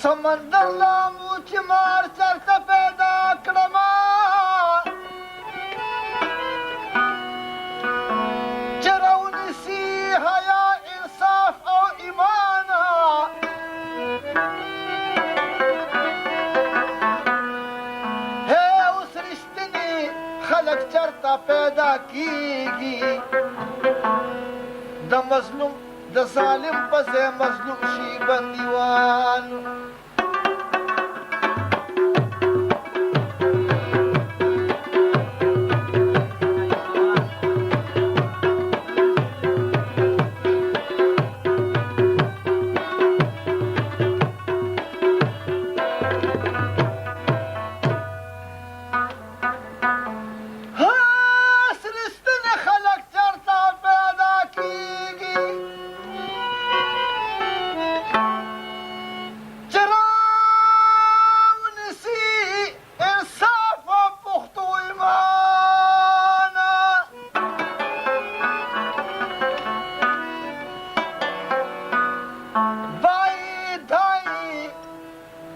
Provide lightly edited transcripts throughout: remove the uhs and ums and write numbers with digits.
سمندر لامو چې مار چرته پیدا کړما چې راونیسي حیا انصاف او ایمان هی اوس رښتیني خلک چرته پیدا کیږي د مظلوم د ظالم په ځای مظلوم شي بندیوان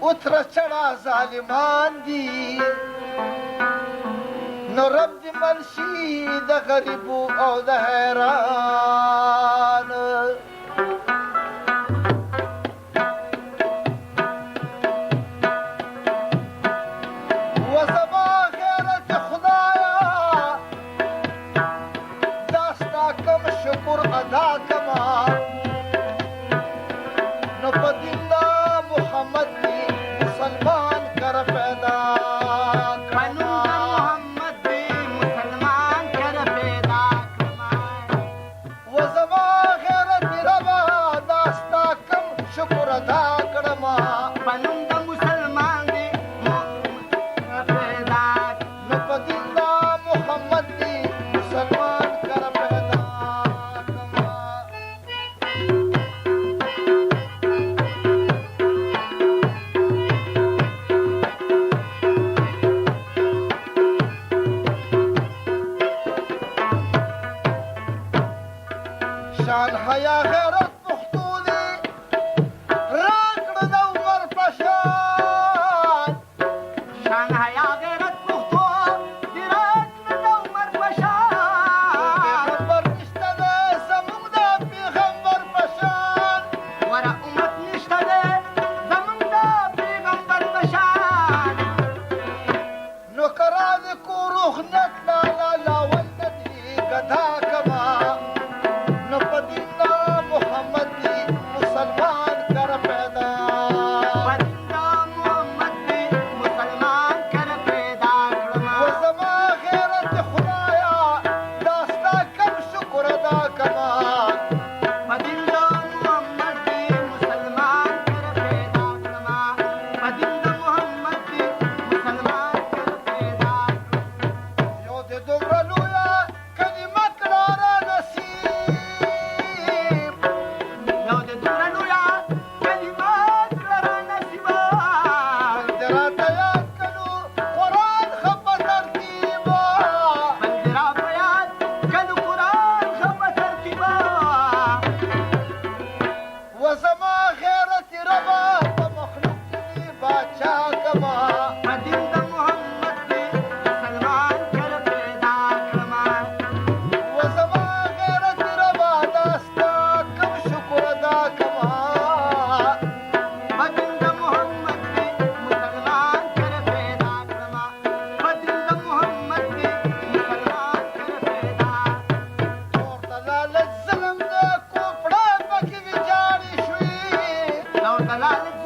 اتره چړه ظالمان دي نو رب دې مل شي د غریبو او د حیران و زما غیرت خدایا دا ستا کم شکر ادا کما نو په دین د محمد دی مسلمان کر پیدا محمد دی مسلمان کر پیدا و زما غیرت ربا داستا کم شکر ادا کرما پنم د مسلمان دی پیدا نو پدین دا محمد دی مسلمان کر پیدا شان حیا غیرت پښتو دی راکړه د عمر په شان شان حیا غیرت پښتو دی راکړه د عمر په شان پیغمبر نشته دی زموږ د پیغمبر په شان وره امت نشته دی زموږ د پیغمبر په شان نو کرا د کوروخ نکړه لاول د دې ګدا کما محمد دی مسلمان کر پیدا محمد دی مسلمان کر پیدا و زما غیرت خدایا داستا کم شکر ادا کما محمد دی مسلمان کر پیدا محمد دی مسلمان کر پیدا یو د دومره لویه کلمه کړه را نصیب la